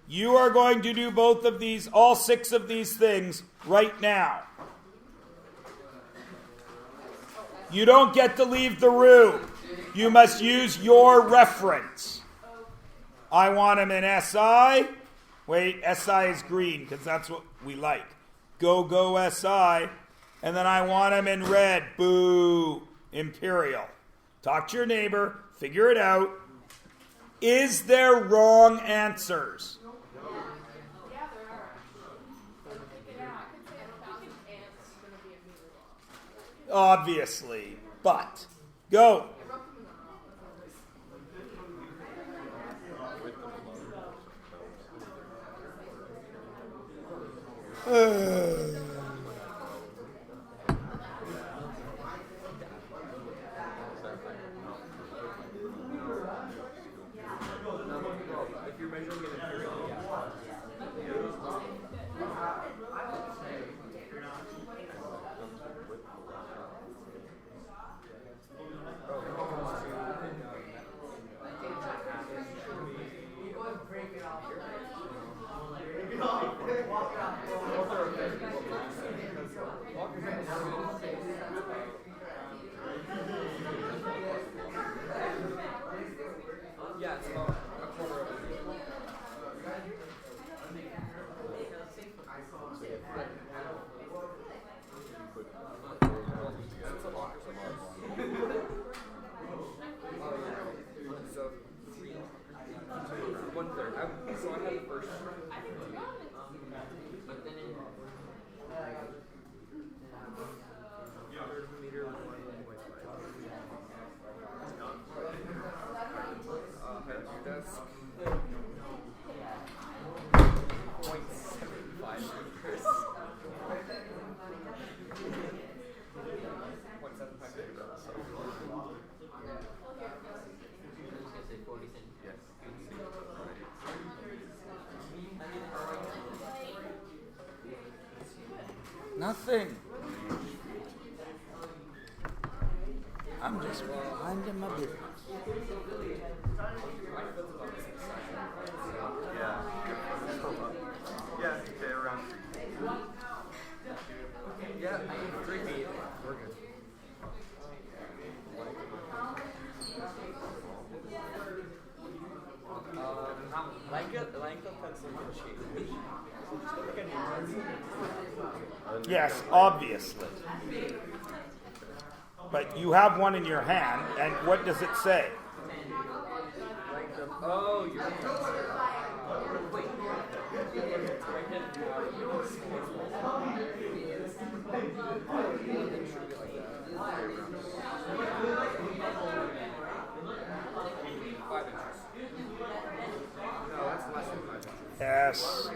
A: You are going to do both of these, all 6 of these things right now. You don't get to leave the room. You must use your reference. I want them in SI. Wait, SI is green because that's what we like. Go SI. And then I want them in red. Boo, Imperial. Talk to your neighbor. Figure it out. Is there wrong answers?
C: Yeah, there are.
A: Obviously. But, go.
B: If you're measuring an imperial, yeah, it's about a quarter of a meter. So, 1/3. So I had the first one. But then third meter, 1.5. Height of your desk. 0.75 meters. 0.75 meters. Yes.
A: Nothing. I'm just minding my business.
E: Yeah. Yeah, they're around 3 feet.
B: Yeah, 3 feet. We're good. Length of pencil can change.
A: Yes, obviously. But you have one in your hand, and what does it say?
B: Length of, oh, you're wait.
A: Yes.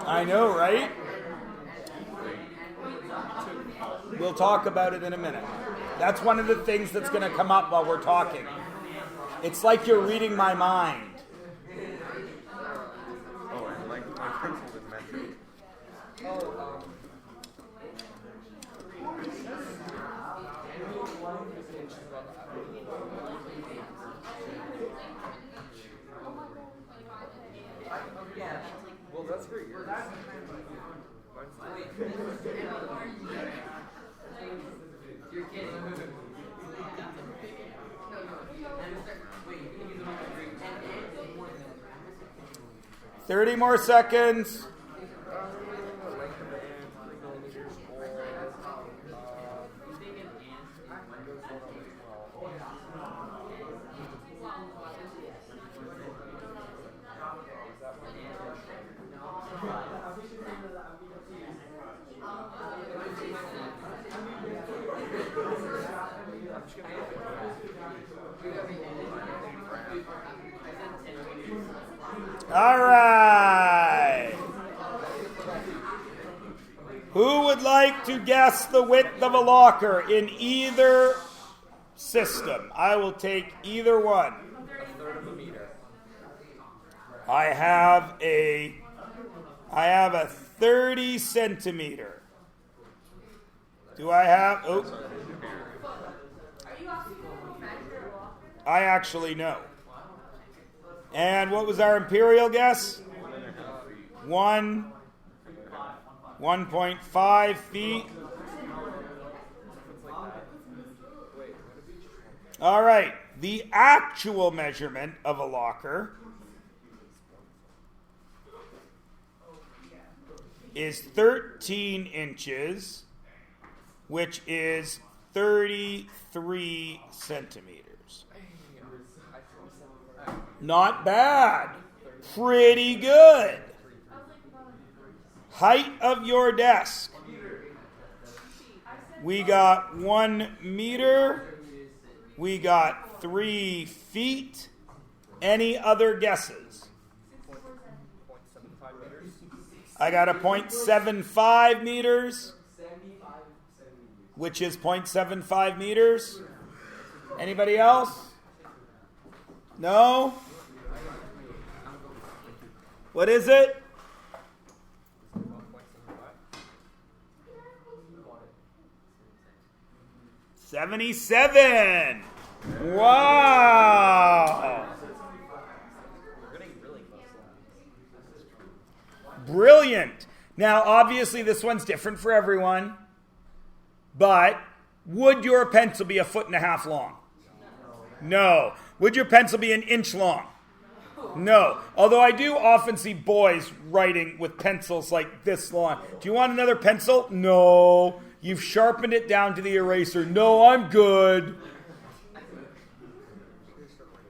A: I know, right? We'll talk about it in a minute. That's one of the things that's going to come up while we're talking. It's like you're reading my mind.
E: Oh, and like my pencil is metric. Well, that's for yours.
B: You're kidding.
A: 30 more seconds. All right. Who would like to guess the width of a locker in either system? I will take either one. I have a 30 centimeter. Do I have? Oh. I actually know. And what was our Imperial guess? 1.5 feet. All right. The actual measurement of a locker is 13 inches, which is 33 centimeters. Not bad. Pretty good. Height of your desk. We got 1 meter. We got 3 feet. Any other guesses? I got a 0.75 meters, which is 0.75 meters. Anybody else? No? What is it? 77. Wow. Brilliant. Now, obviously, this one's different for everyone, but would your pencil be 1.5 feet long? No. Would your pencil be 1 inch long? No. Although I do often see boys writing with pencils like this long. Do you want another pencil? No. You've sharpened it down to the eraser. No, I'm good.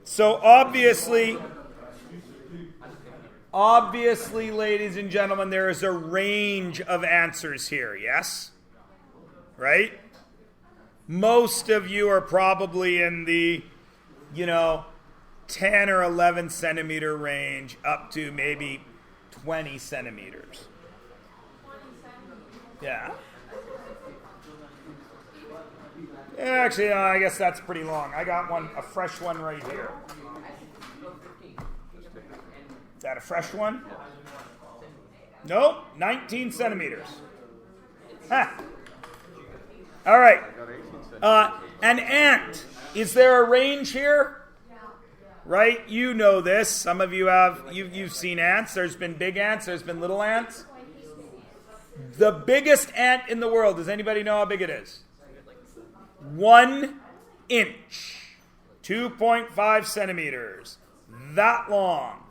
A: So obviously, ladies and gentlemen, there is a range of answers here, yes? Right? Most of you are probably in the, 10 or 11 centimeter range up to maybe 20 centimeters. Yeah. Actually, I guess that's pretty long. I got a fresh one right here. Is that a fresh one? Nope, 19 centimeters. Huh. All right. An ant. Is there a range here? Right? You know this. Some of you have. You've seen ants. There's been big ants. There's been little ants. The biggest ant in the world. Does anybody know how big it is? 1 inch. 2.5 centimeters. That long.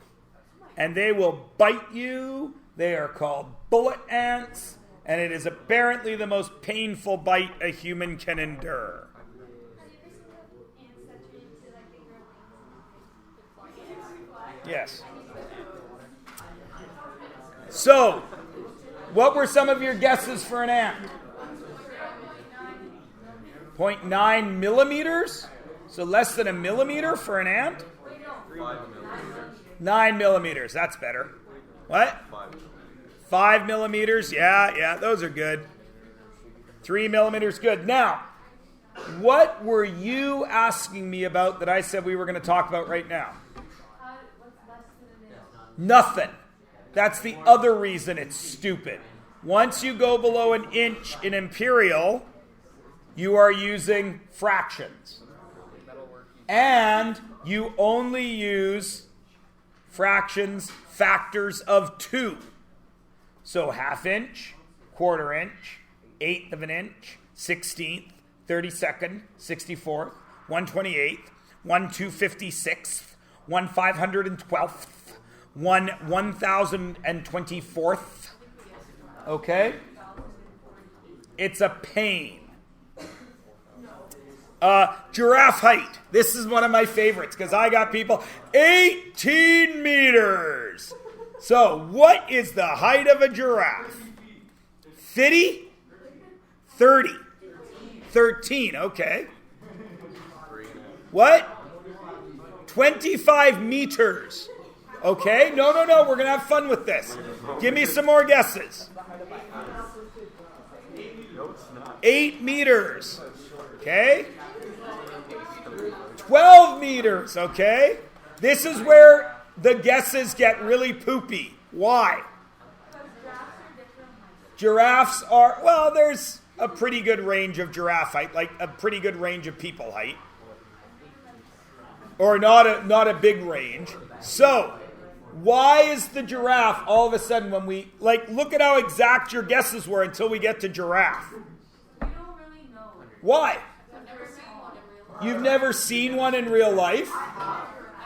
A: And they will bite you. They are called bullet ants. And it is apparently the most painful bite a human can endure. Yes. So, what were some of your guesses for an ant? 0.9 millimeters? So less than a millimeter for an ant?
E: 5 millimeters.
A: 9 millimeters. That's better. What?
E: 5 millimeters.
A: 5 millimeters. Yeah, those are good. 3 millimeters, good. Now, what were you asking me about that I said we were going to talk about right now?
C: What's less than an inch?
A: Nothing. That's the other reason it's stupid. Once you go below an inch in Imperial, you are using fractions. And you only use fractions, factors of 2. So half inch, quarter inch, eighth of an inch, 16th, 32nd, 64th, 128th, 1 256th, 1 512th, 1 1024th. Okay? It's a pain. Giraffe height. This is one of my favorites because I got people 18 meters. So what is the height of a giraffe? 50? 30. 13, okay. What? 25 meters. Okay, no, we're going to have fun with this. Give me some more guesses. 8 meters. Okay. 12 meters, okay? This is where the guesses get really poopy. Why? Giraffes are, well, there's a pretty good range of giraffe height, like a pretty good range of people height. Or not a big range. So, why is the giraffe all of a sudden when we, like, look at how exact your guesses were until we get to giraffe.
C: We don't really know.
A: Why?
C: I've never seen one in real life.
A: You've never seen one in real life?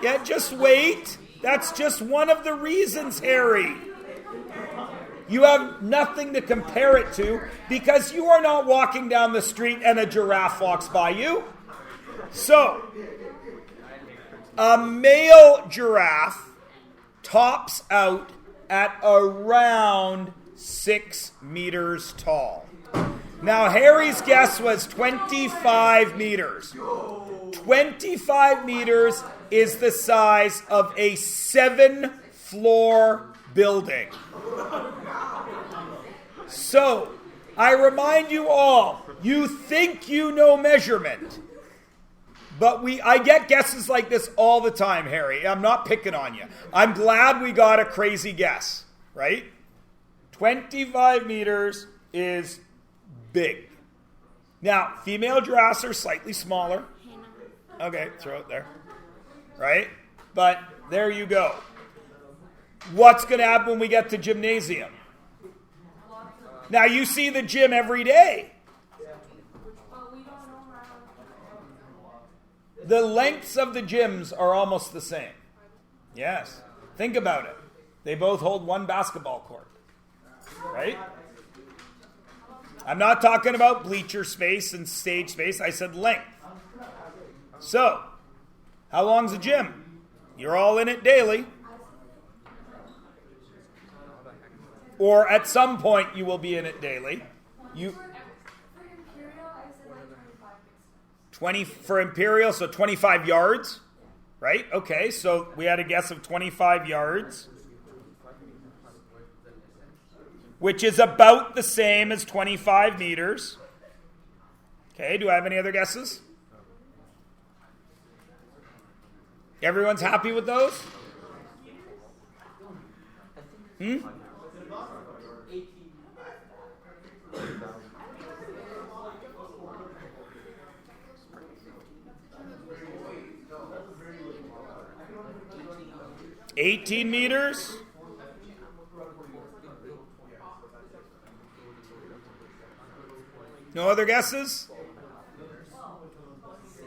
A: Yeah, just wait. That's just one of the reasons, Harry. You have nothing to compare it to because you are not walking down the street and a giraffe walks by you. So, a male giraffe tops out at around 6 meters tall. Now, Harry's guess was 25 meters. 25 meters is the size of a 7-floor building. So, I remind you all, you think you know measurement. But I get guesses like this all the time, Harry. I'm not picking on you. I'm glad we got a crazy guess, right? 25 meters is big. Now, female giraffes are slightly smaller. Okay, throw it there. Right? But there you go. What's going to happen when we get to gymnasium? Now, you see the gym every day.
C: But we don't know how.
A: The lengths of the gyms are almost the same. Yes. Think about it. They both hold one basketball court. Right? I'm not talking about bleacher space and stage space. I said length. So, how long's the gym? You're all in it daily. Or at some point you will be in it daily.
C: For Imperial, I said like 25
A: 20 for Imperial, so 25 yards, right? Okay, so we had a guess of 25 yards, which is about the same as 25 meters. Okay, do I have any other guesses? Everyone's happy with those? 18 meters? No other guesses?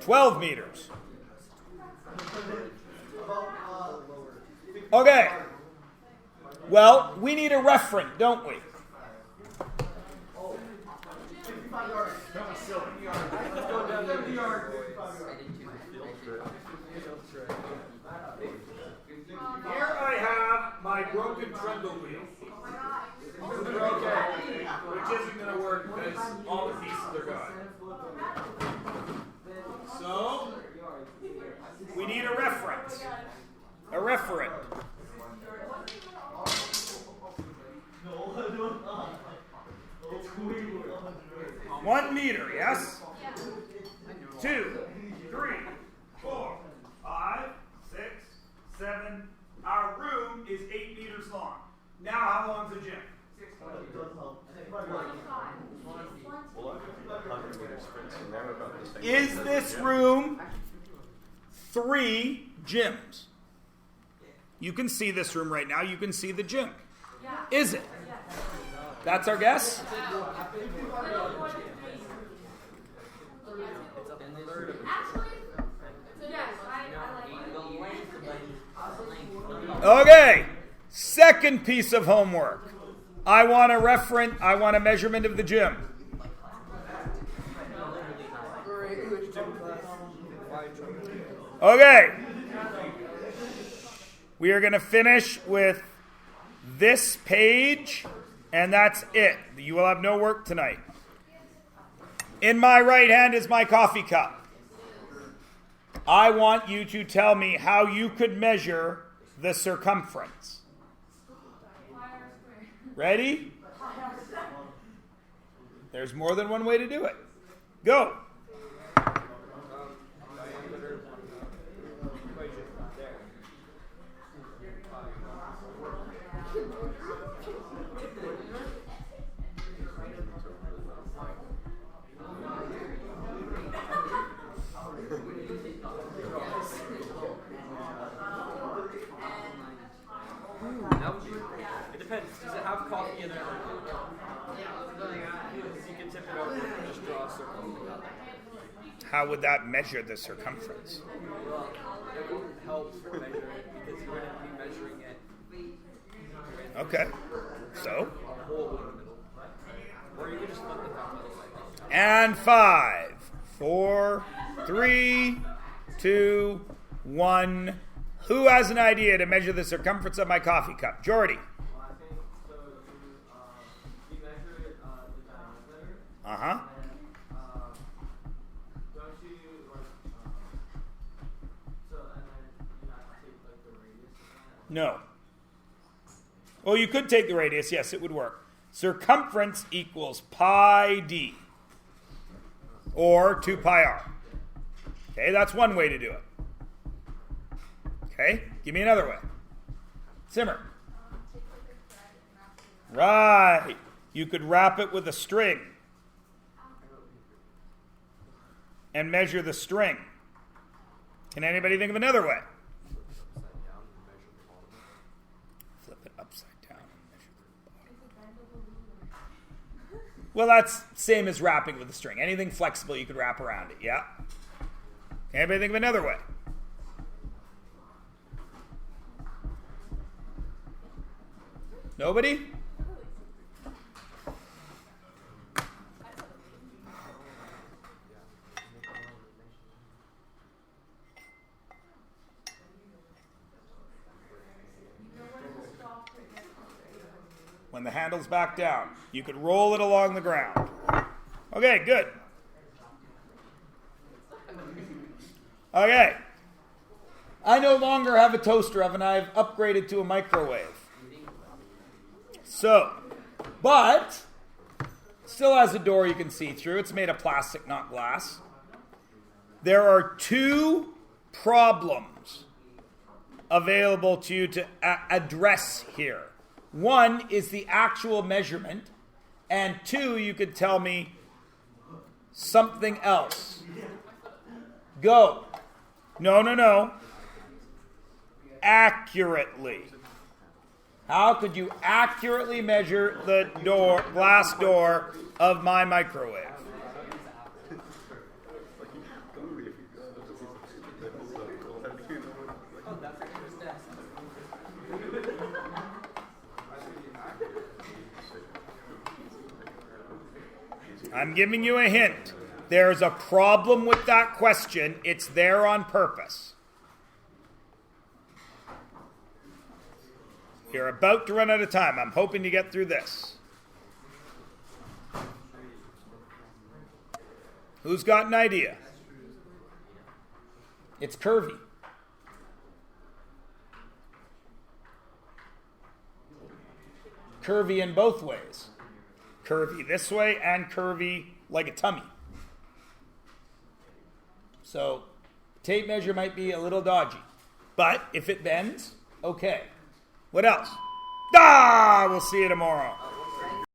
A: 12 meters. Okay. Well, we need a referent, don't we? Here I have my broken trundle wheel. Okay. Which isn't going to work because all the pieces are gone. So, 3 gyms. You can see this room right now. You can see the gym. Is it? That's our guess? Okay. Second piece of homework. I want a measurement of the gym. Okay. We are going to finish with this page, and that's it. You will have no work tonight. In my right hand is my coffee cup. I want you to tell me how you could measure the circumference. Ready? There's more than one way to do it. Go.
B: It depends. Does it have coffee in it? You can tip it over and just draw a circle.
A: How would that measure the circumference?
B: Well, it wouldn't help measure it because you wouldn't be measuring it.
A: Okay. So?
B: A hole in the middle. Or you could just let the top of it.
A: And 5, 4, 3, 2, 1. Who has an idea to measure the circumference of my coffee cup? Jordy.
D: Well, I think so. You measure it the diameter.
A: Uh-huh.
D: Don't you so and then you have to take like the radius of that?
A: No. Well, you could take the radius. Yes, it would work. Circumference equals pi d. Or 2 pi r. Okay, that's one way to do it. Okay, give me another way. Simmer. Right. You could wrap it with a string and measure the string. Can anybody think of another way? Flip it upside down and measure the bottom. Well, that's same as wrapping with a string. Anything flexible you could wrap around it, yeah? Can anybody think of another way? Nobody? When the handle's back down, you could roll it along the ground. Okay, good. Okay. I no longer have a toaster oven. I've upgraded to a microwave. So, but still has a door you can see through. It's made of plastic, not glass. There are 2 problems available to you to address here. One is the actual measurement, and 2, you could tell me something else. Go. No. Accurately. How could you accurately measure the glass door of my microwave? I'm giving you a hint. There's a problem with that question. It's there on purpose. You're about to run out of time. I'm hoping to get through this. Who's got an idea? It's curvy. Curvy in both ways. Curvy this way and curvy like a tummy. So, tape measure might be a little dodgy. But if it bends, okay. What else? We'll see you tomorrow.